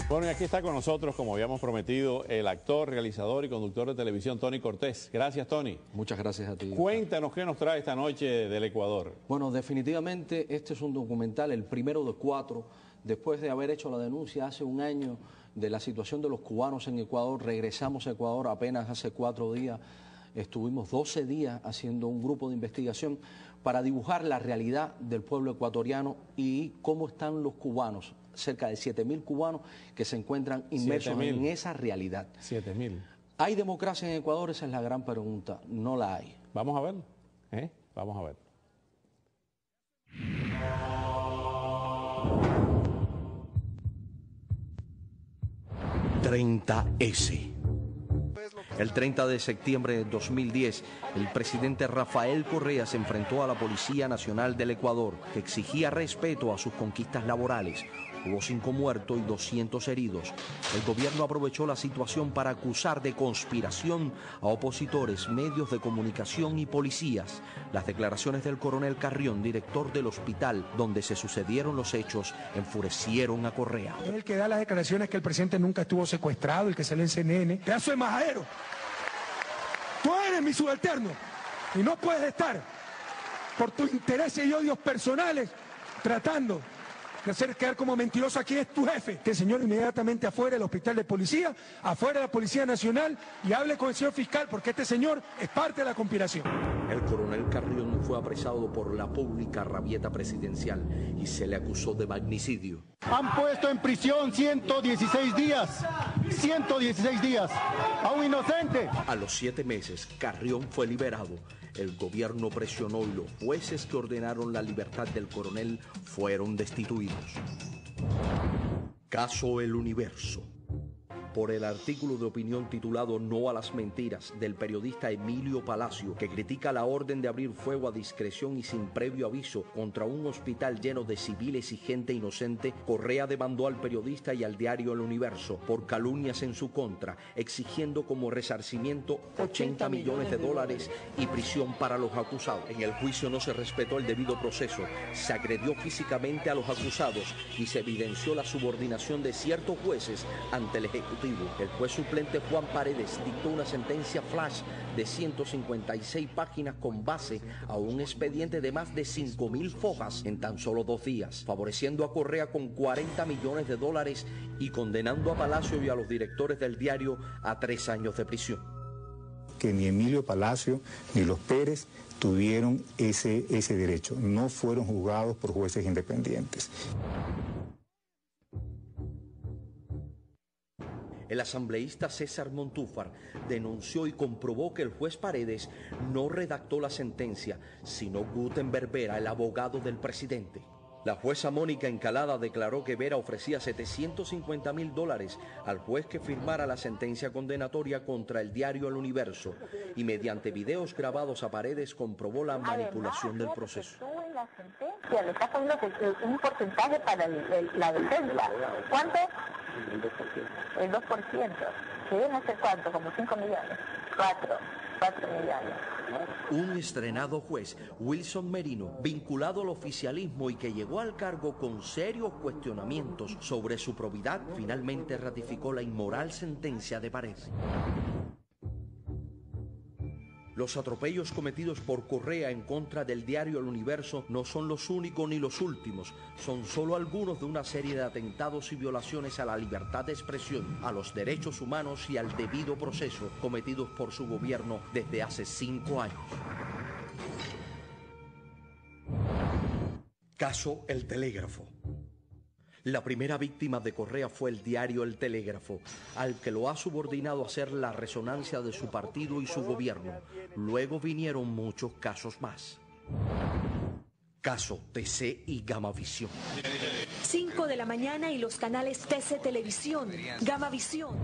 Bueno, y aquí está con nosotros, como habíamos prometido, el actor, realizador y conductor de televisión, Tony Cortés. Gracias, Tony. Muchas gracias a ti. Cuéntanos qué nos trae esta noche del Ecuador. Bueno, definitivamente este es un documental, el primero de 4, después de haber hecho la denuncia hace un año de la situación de los cubanos en Ecuador. Regresamos a Ecuador apenas hace 4 días. Estuvimos 12 días haciendo un grupo de investigación para dibujar la realidad del pueblo ecuatoriano y cómo están los cubanos, cerca de 7.000 cubanos que se encuentran inmersos en esa realidad. 7.000. ¿Hay democracia en Ecuador? Esa es la gran pregunta. No la hay. Vamos a verlo, ¿eh? Vamos a ver. ...30S. El 30 de septiembre de 2010, el presidente Rafael Correa se enfrentó a la Policía Nacional del Ecuador, que exigía respeto a sus conquistas laborales. Hubo 5 muertos y 200 heridos. El gobierno aprovechó la situación para acusar de conspiración a opositores, medios de comunicación y policías. Las declaraciones del coronel Carrión, director del hospital donde se sucedieron los hechos, enfurecieron a Correa. Es el que da las declaraciones que el presidente nunca estuvo secuestrado, el que sale en CNN. ¡Pedazo de majadero! Tú eres mi subalterno y no puedes estar por tus intereses y odios personales tratando de hacer quedar como mentiroso. Aquí es tu jefe. Que el señor inmediatamente afuera del hospital de policía, afuera de la Policía Nacional, y hable con el señor fiscal, porque este señor es parte de la conspiración. El coronel Carrión fue apresado por la pública rabieta presidencial y se le acusó de magnicidio. Han puesto en prisión 116 días, 116 días, a un inocente. A los 7 meses, Carrión fue liberado. El gobierno presionó y los jueces que ordenaron la libertad del coronel fueron destituidos. Caso El Universo. Por el artículo de opinión titulado No a las mentiras del periodista Emilio Palacio, que critica la orden de abrir fuego a discreción y sin previo aviso contra un hospital lleno de civiles y gente inocente, Correa demandó al periodista y al diario El Universo por calumnias en su contra, exigiendo como resarcimiento $80 millones y prisión para los acusados. En el juicio no se respetó el debido proceso, se agredió físicamente a los acusados y se evidenció la subordinación de ciertos jueces ante el Ejecutivo. El juez suplente Juan Paredes dictó una sentencia flash de 156 páginas con base a un expediente de más de 5.000 fojas en tan solo 2 días, favoreciendo a Correa con $40 millones y condenando a Palacio y a los directores del diario a 3 años de prisión. Que ni Emilio Palacio ni los Pérez tuvieron ese derecho, no fueron juzgados por jueces independientes. El asambleísta César Montúfar denunció y comprobó que el juez Paredes no redactó la sentencia, sino Gutenberg Vera, el abogado del presidente. La jueza Mónica Encalada declaró que Vera ofrecía $750.000 al juez que firmara la sentencia condenatoria contra el diario El Universo y mediante videos grabados a Paredes comprobó la manipulación del proceso. Tú en la sentencia le estás poniendo un porcentaje para la defensa. ¿Cuánto? El 2%. ¿Que deben hacer cuánto? ¿Como 5 millones? 4 millones. Un estrenado juez, Wilson Merino, vinculado al oficialismo y que llegó al cargo con serios cuestionamientos sobre su probidad, finalmente ratificó la inmoral sentencia de Paredes. Los atropellos cometidos por Correa en contra del diario El Universo no son los únicos ni los últimos, son solo algunos de una serie de atentados y violaciones a la libertad de expresión, a los derechos humanos y al debido proceso cometidos por su gobierno desde hace 5 años. Caso El Telégrafo. La primera víctima de Correa fue el diario El Telégrafo, al que lo ha subordinado a ser la resonancia de su partido y su gobierno. Luego vinieron muchos casos más. Caso TC y Gamavisión. 5 de la mañana y los canales TC Televisión, Gamavisión.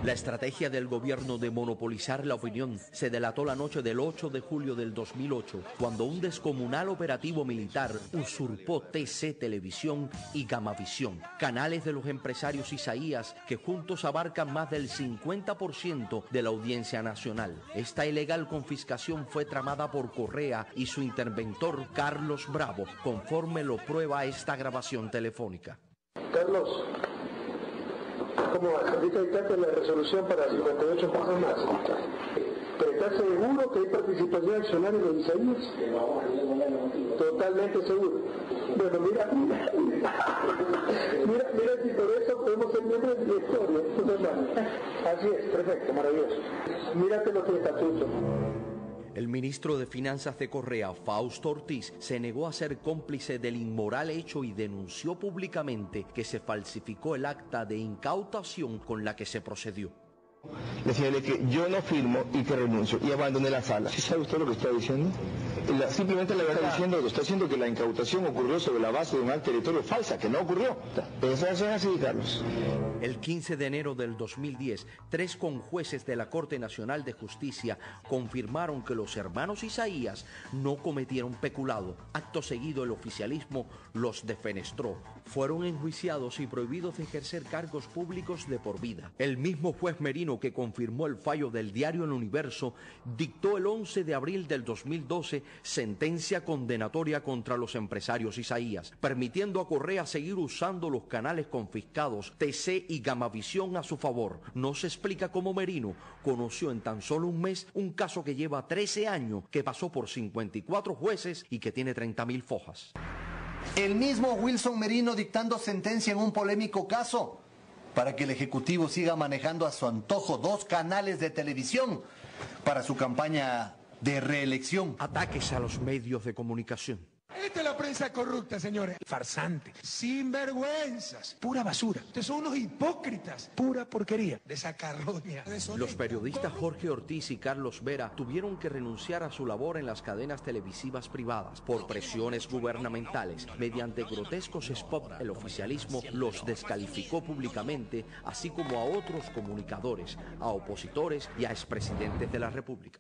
La estrategia del gobierno de monopolizar la opinión se delató la noche del 8 de julio del 2008, cuando un descomunal operativo militar usurpó TC Televisión y Gamavisión, canales de los empresarios Isaías que juntos abarcan más del 50% de la audiencia nacional. Esta ilegal confiscación fue tramada por Correa y su interventor Carlos Bravo, conforme lo prueba esta grabación telefónica. Carlos, ¿Cómo ¿Ahorita dictaste la resolución para 58 casos más? ¿Pero estás seguro que hay participación accionaria de Isaías? Totalmente seguro. Bueno, mira si por eso podemos ser miembros de la historia. Así es, perfecto, maravilloso. Mírate los estatutos. El ministro de Finanzas de Correa, Fausto Ortiz, se negó a ser cómplice del inmoral hecho y denunció públicamente que se falsificó el acta de incautación con la que se procedió. Decirle que yo no firmo y que renuncio y abandoné la sala. ¿Sí sabe usted lo que está diciendo? Simplemente le está diciendo que está diciendo que la incautación ocurrió sobre la base de un acta directorio falsa, que no ocurrió. Eso es así, Carlos. El 15 de enero del 2010, 3 conjueces de la Corte Nacional de Justicia confirmaron que los hermanos Isaías no cometieron peculado. Acto seguido, el oficialismo los defenestró. Fueron enjuiciados y prohibidos de ejercer cargos públicos de por vida. El mismo juez Merino que confirmó el fallo del diario El Universo dictó el 11 de abril del 2012 sentencia condenatoria contra los empresarios Isaías, permitiendo a Correa seguir usando los canales confiscados TC y Gamavisión a su favor. No se explica cómo Merino conoció en tan solo un mes un caso que lleva 13 años, que pasó por 54 jueces y que tiene 30.000 fojas. El mismo Wilson Merino dictando sentencia en un polémico caso para que el Ejecutivo siga manejando a su antojo 2 canales de televisión para su campaña de reelección. Ataques a los medios de comunicación. Esta es la prensa corrupta, señores. Farsante, sinvergüenzas, pura basura. Ustedes son unos hipócritas, pura porquería, de esa carroña. Los periodistas Jorge Ortiz y Carlos Vera tuvieron que renunciar a su labor en las cadenas televisivas privadas por presiones gubernamentales. Mediante grotescos spots, el oficialismo los descalificó públicamente, así como a otros comunicadores, a opositores y a expresidentes de la República.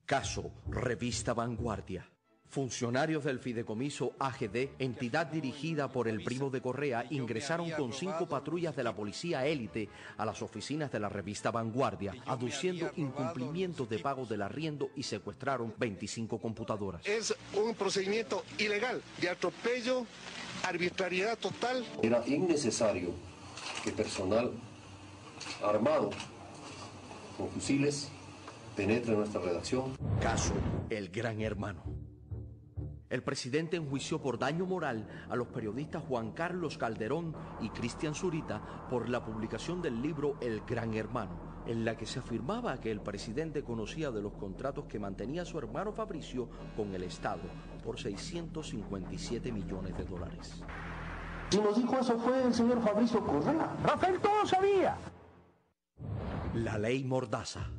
Caso Revista Vanguardia. Funcionarios del fideicomiso AGD, entidad dirigida por el primo de Correa, ingresaron con 5 patrullas de la policía élite a las oficinas de la revista Vanguardia, aduciendo incumplimientos de pago del arriendo y secuestraron 25 computadoras. Es un procedimiento ilegal, de atropello, arbitrariedad total. Era innecesario que personal armado con fusiles penetre en nuestra redacción. Caso El Gran Hermano. El presidente enjuició por daño moral a los periodistas Juan Carlos Calderón y Cristian Zurita por la publicación del libro El Gran Hermano, en la que se afirmaba que el presidente conocía de los contratos que mantenía su hermano Fabricio con el Estado por 657 millones de dólares. Si nos dijo eso fue el señor Fabricio Correa. Rafael todo sabía. La ley Mordaza.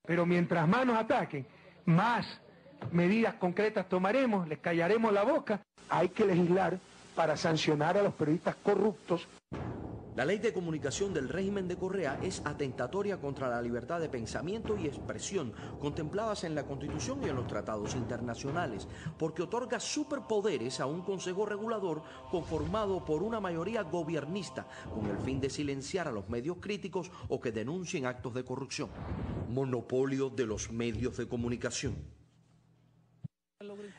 Pero mientras más nos ataquen, más medidas concretas tomaremos, les callaremos la boca. Hay que legislar para sancionar a los periodistas corruptos. La ley de comunicación del régimen de Correa es atentatoria contra la libertad de pensamiento y expresión contempladas en la Constitución y en los tratados internacionales, porque otorga superpoderes a un consejo regulador conformado por una mayoría gobiernista con el fin de silenciar a los medios críticos o que denuncien actos de corrupción. Monopolio de los medios de comunicación.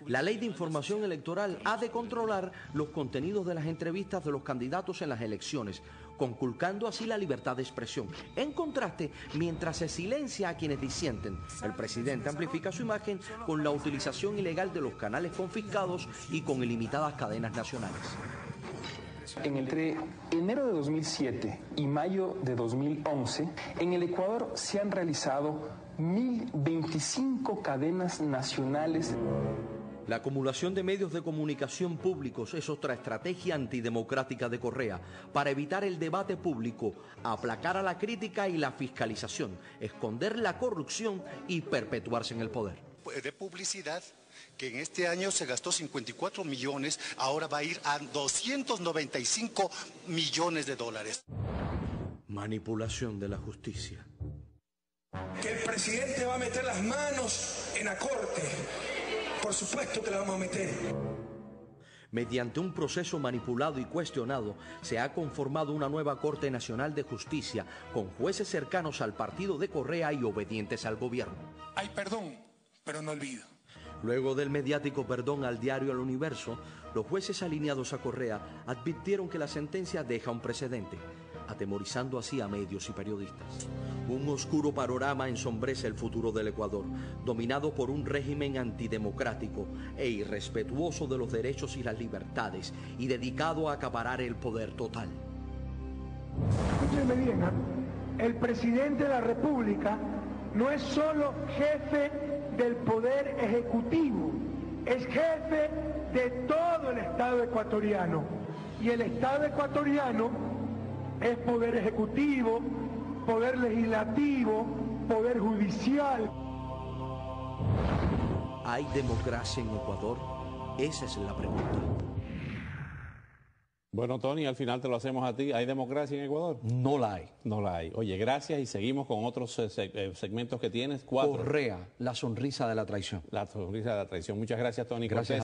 La ley de información electoral ha de controlar los contenidos de las entrevistas de los candidatos en las elecciones, conculcando así la libertad de expresión. En contraste, mientras se silencia a quienes disienten, el presidente amplifica su imagen con la utilización ilegal de los canales confiscados y con ilimitadas cadenas nacionales. Entre enero de 2007 y mayo de 2011, en el Ecuador se han realizado 1.025 cadenas nacionales. La acumulación de medios de comunicación públicos es otra estrategia antidemocrática de Correa para evitar el debate público, aplacar a la crítica y la fiscalización, esconder la corrupción y perpetuarse en el poder. De publicidad, que en este año se gastó 54 millones, ahora va a ir a 295 millones de dólares. Manipulación de la justicia. Que el presidente va a meter las manos en la corte. Por supuesto que la vamos a meter. Mediante un proceso manipulado y cuestionado, se ha conformado una nueva Corte Nacional de Justicia con jueces cercanos al partido de Correa y obedientes al gobierno. Hay perdón, pero no olvido. Luego del mediático perdón al diario El Universo, los jueces alineados a Correa advirtieron que la sentencia deja un precedente, atemorizando así a medios y periodistas. Un oscuro panorama ensombrece el futuro del Ecuador, dominado por un régimen antidemocrático e irrespetuoso de los derechos y las libertades, y dedicado a acaparar el poder total. Escúcheme bien, el presidente de la República no es solo jefe del Poder Ejecutivo, es jefe de todo el Estado ecuatoriano. Y el Estado ecuatoriano es Poder Ejecutivo, Poder Legislativo, Poder Judicial. ¿Hay democracia en Ecuador? Esa es la pregunta. Bueno, Tony, al final te lo hacemos a ti. ¿Hay democracia en Ecuador? No la hay. No la hay. Oye, gracias y seguimos con otros segmentos que tienes. 4. Correa, la sonrisa de la traición. La sonrisa de la traición. Muchas gracias, Tony. Gracias. Cortés.